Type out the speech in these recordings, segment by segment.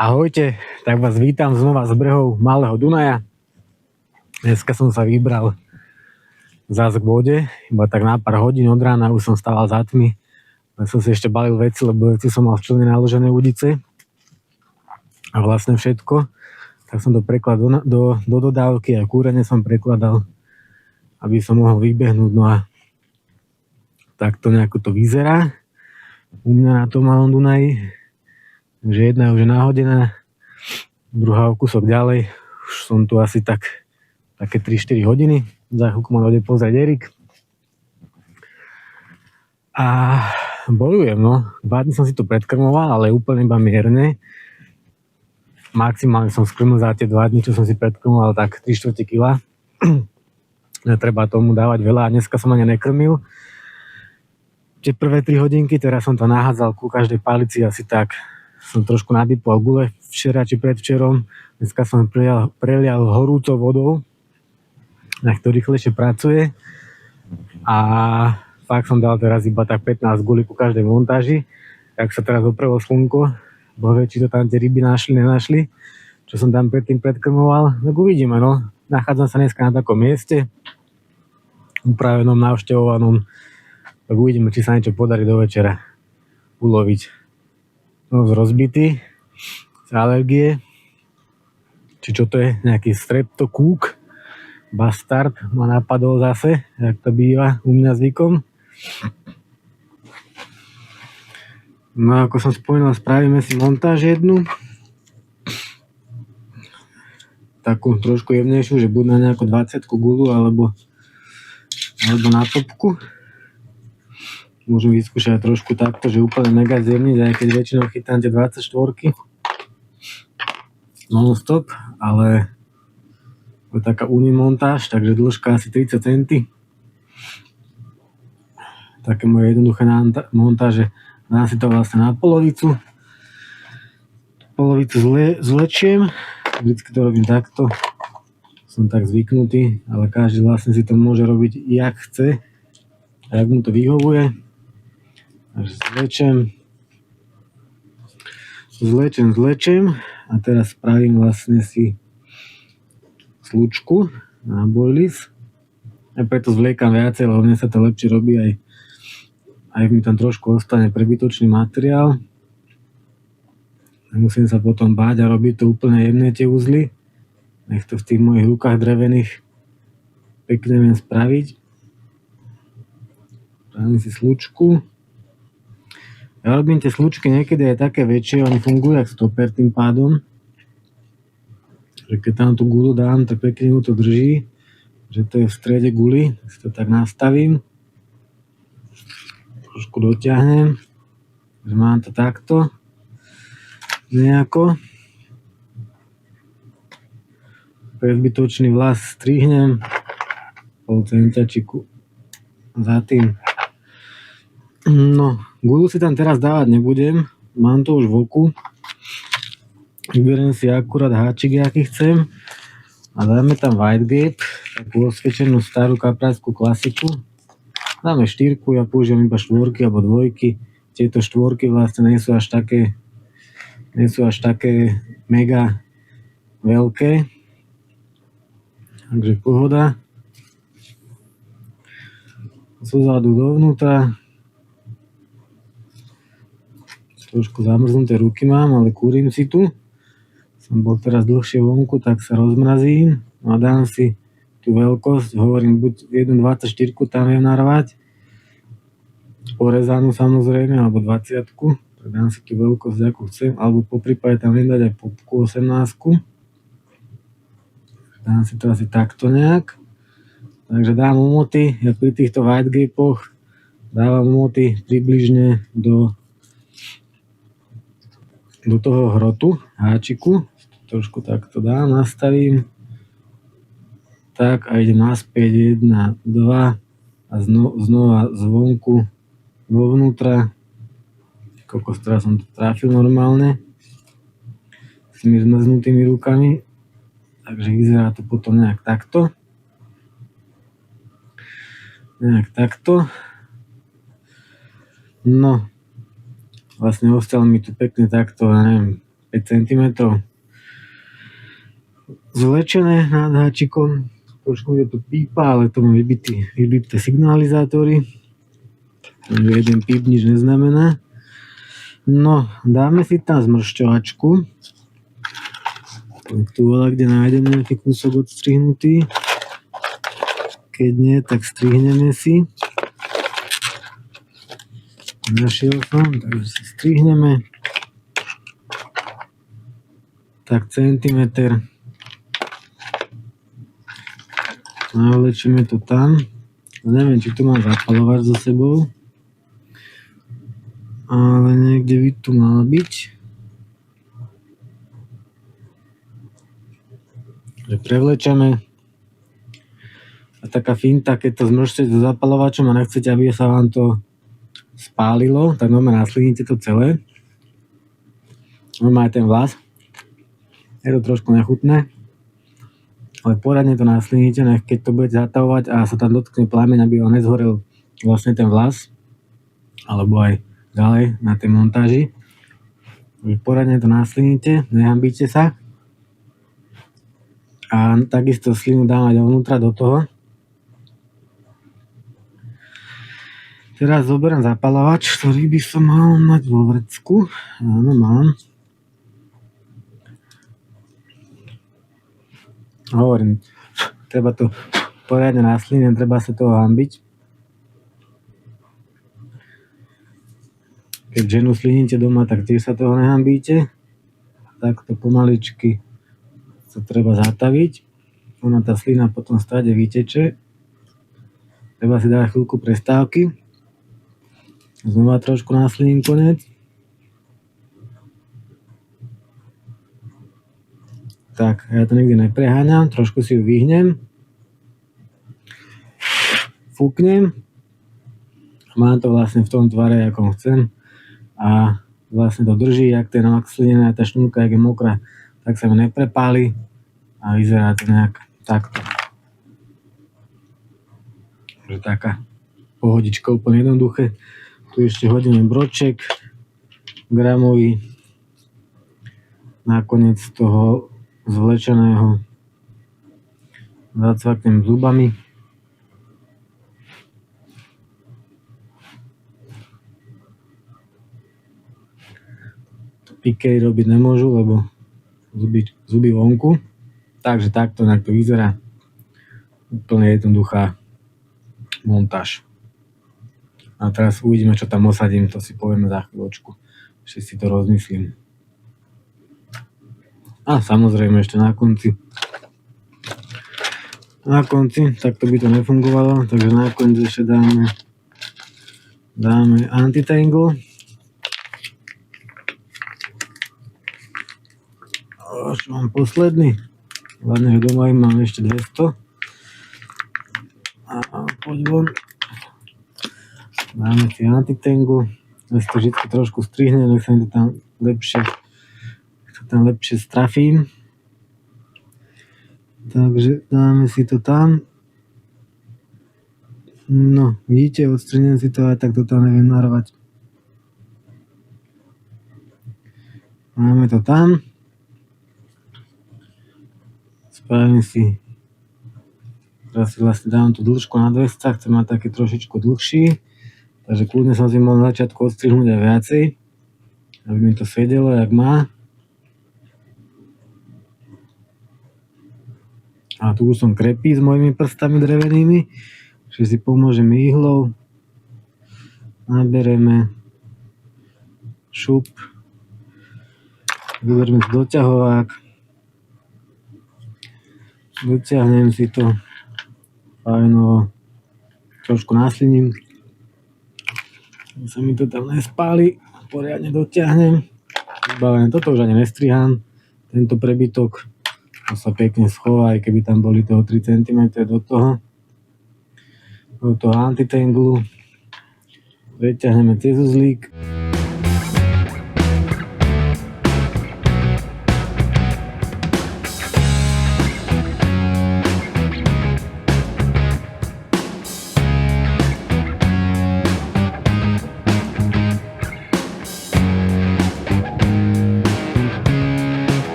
Ahojte, tak vás vítam znova z brehov Malého Dunaja. Dneska som sa vybral zás k vode, iba tak na pár hodín od rána, už som stával za tmy. Len som si ešte balil veci, lebo veci som mal v člne naložené udice. A vlastne všetko. Tak som to prekladal do dodávky a kúrenie som prekladal, aby som mohol vybehnúť. No a takto nejako to vyzerá u mňa na tom Malom Dunaji. Takže jedna je už nahodená, druhá o kúsok ďalej. Už som tu asi také 3-4 hodiny. Za chvíľku ma dojde pozrieť Erik. A bojujem, no. 2 dny som si to predkrmoval, ale úplne iba mierne. Maximálne som skrmil za tie 2 dny, čo som si predkrmoval, tak 3/4 kila. Netreba tomu dávať veľa a dneska som ani nekrmil. Tie prvé 3 hodinky, teraz som to nahádzal ku každej palici asi tak. Som trošku nadýpal gule včera či predvčerom. Dneska som prelial horúcou vodou, nech to rýchlejšie pracuje. A fakt som dal teraz iba tak 15 gulí ku každej montáži. Tak sa teraz oprelo slnko. Bohvie, či to tam tie ryby nenašli. Čo som tam predtým predkrmoval. Tak uvidíme, no. Nachádzam sa dneska na takom mieste. Upravenom, navštevovanom. Tak uvidíme, či sa niečo podarí do večera uloviť. No, rozbitý z alergie. Či čo to je? Nejaký streptokúk. Bastard ma napadol zase, jak to býva u mňa zvykom. No ako som spomínal, spravíme si montáž jednu. Takú trošku jemnejšiu, že buď na nejakú 20 gulu alebo na topku. Môžem vyskúšať trošku takto, že úplne mega zjemniť, aj keď väčšinou chytám tie 24 non-stop, ale je taká unimontáž, takže dĺžka asi 30 cm. Také moje jednoduché montáže. Dám si to vlastne na polovicu. Polovicu zlečiem. Vždycky to robím takto. Som tak zvyknutý, ale každý vlastne si to môže robiť jak chce a jak mu to vyhovuje. Takže zlečem a teraz spravím vlastne si slučku na boilies. A preto zvliekam viacej, lebo mne sa to lepšie robí, aj mi tam trošku ostane prebytočný materiál. Nemusím sa potom báť a robiť to úplne jemné tie uzly. Nech to v tých mojich rukách drevených pekne viem spraviť. Spravím si slučku. Ja robím tie slučky niekedy aj také väčšie, oni fungujú jak stoper tým pádom. Že keď tam tú gulu dám, tak pekne mu to drží. Že to je v strede guly, si to tak nastavím. Trošku dotiahnem. Že mám to takto. Nejako. Prezbytočný vlas strihnem. Pol centiačiku za tým. No, gulu si tam teraz dávať nebudem. Mám to už v oku. Vyberiem si akurát háčik, aký chcem. A dáme tam White Gap, takú osvedčenú starú kaprajskú klasiku. Dáme 4, ja použijem iba 4 alebo 2. Tieto 4 vlastne nie sú až také mega veľké. Takže pohoda. Zozadu dovnútra. Trošku zamrznuté ruky mám, ale kúrim si tu. Som bol teraz dlhšie vonku, tak sa rozmrazím. A dám si tú veľkosť, hovorím, buď 1,24 tam viem narvať. Porezanú samozrejme, alebo 20. Tak dám si tú veľkosť, akú chcem. Alebo poprípade tam viem dať aj popku 18. Dám si to asi takto nejak. Takže dám umoty, ja pri týchto white gapoch dávam umoty približne do toho hrotu, háčiku. Trošku takto dám, nastavím. Tak a idem naspäť 1, 2 a znova zvonku dovnútra. Kokos, teraz som to trafil normálne. S tými zmrznutými rukami. Takže vyzerá to potom nejak takto. No. Vlastne ostal mi tu pekne takto, neviem, 5 cm. Zvlečené nad háčikom. Trošku je to pípa, ale to má vybité signalizátory. Jeden píp nič neznamená. No, dáme si tam zmršťovačku. Tu voľa, kde nájdem nejaký kúsok odstrihnutý. Keď nie, tak strihneme si. Našiel som, takže si strihneme. Tak centimeter. Navlečíme to tam. Neviem, či tu mám zapalovač so sebou. Ale niekde by tu mal byť. Prevlečeme. A taká finta, keď to zmršťate so zapalovačom a nechcete, aby sa vám to spálilo, tak normálne naslínite to celé. Normálne ten vlas. Je to trošku nechutné. Ale poradne to naslínite, keď to bude zatavovať a sa tam dotkne plameň, aby ho nezhorel vlastne ten vlas. Alebo aj ďalej na tej montáži. Poradne to naslínite, nehambíte sa. A takisto slinu dávať dovnútra do toho. Teraz zoberiem zapalovač, ktorý by som mal mať vo vrecku. Áno, mám. Hovorím, treba to poriadne nasliniť, treba sa toho hanbiť. Keď ženu sliníte doma, tak tiež sa toho nehambíte. Takto pomaličky sa treba zataviť. Ona tá slina potom stade vyteče. Treba si dať chvíľku prestávky. Znova trošku nasliním konec. Tak, ja to nikdy nepreháňam, trošku si ju vyhnem. Fúknem. Mám to vlastne v tom tvare, akom chcem. A vlastne to drží, jak to je namaslinená tá šnúrka, jak je mokrá, tak sa mi neprepáli a vyzerá to nejak takto. Takže taká pohodička, úplne jednoduché. Tu ešte hodíme broček gramový. Nakoniec toho zvlečeného zacvaknem zubami. Pikej robiť nemôžu, lebo zuby vonku. Takže takto nejak to vyzerá. Úplne jednoduchá montáž. A teraz uvidíme, čo tam osadím, to si povieme za chvíľočku. Ešte si to rozmyslím. A samozrejme ešte na konci. Takto by to nefungovalo, takže na konci ešte dáme anti-tangle. Až mám posledný. Hlavne, že doma mám ešte 200. A poď von. Dáme si anti-tangle. Ja si to vždy trošku strihnem, nech sa mi to tam lepšie strafím. Takže dáme si to tam. No, vidíte, odstrihnem si to aj tak to tam neviem narvať. Máme to tam. Spravím si, teraz si vlastne dávam tú dĺžku na 200, chcem mať taký trošičku dlhší, takže kľudne som si mohol na začiatku odstrihnúť aj viacej, aby mi to sedelo, jak má. A tu už som krepí s mojimi prstami drevenými, že si pomôžeme ihlou. Nabereme šup, vyberme si doťahovák. Dotiahnem si to fajnovo, trošku nasliním, sa mi to tam nespáli, poriadne dotiahnem, vybavené, toto už ani nestrihám, tento prebytok, to sa pekne schová, aj keby tam boli toho 3 cm do toho antitanglu, preťahneme cez uzlík.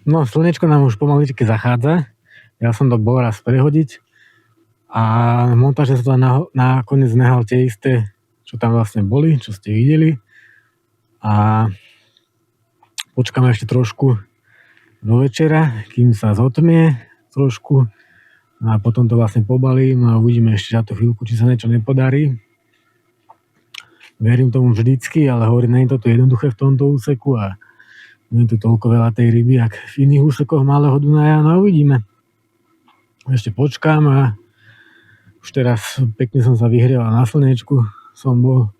No, slnečko nám už pomaličky zachádza. Ja som to bol raz prehodiť a montáže sa to nakoniec nehal tie isté, čo tam vlastne boli, čo ste videli. A počkáme ešte trošku do večera, kým sa zotmie trošku. A potom to vlastne pobalím a uvidíme ešte za tú chvíľku, či sa niečo nepodarí. Verím tomu vždycky, ale hovorím, nie je to jednoduché v tomto úseku a nie je tu toľko veľa tej ryby, jak v iných úsekoch Malého Dunaja, no uvidíme. Ešte počkám a už teraz pekne som sa vyhrieval na slnečku, som bol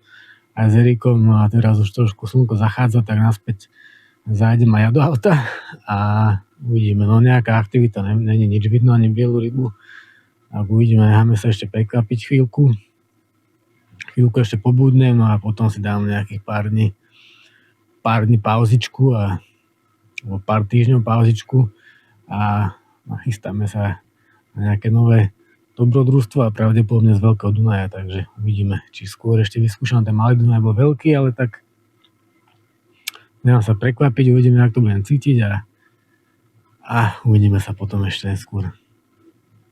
aj s Erikom, no a teraz už trošku slnko zachádza, tak naspäť zájdem aj ja do auta a uvidíme, no nejaká aktivita, není nič vidno, ani bielu rybu, tak uvidíme, necháme sa ešte prekvapiť chvíľku ešte pobudnem, no a potom si dám nejakých pár dní pauzičku alebo pár týždňov pauzičku a chystáme sa na nejaké nové dobrodružstvo a pravdepodobne z Veľkého Dunaja, takže uvidíme, či skôr ešte vyskúšam. Ten Malý Dunaj bol veľký, ale tak nechám sa prekvapiť, uvidíme, jak to budem cítiť a uvidíme sa potom ešte neskôr.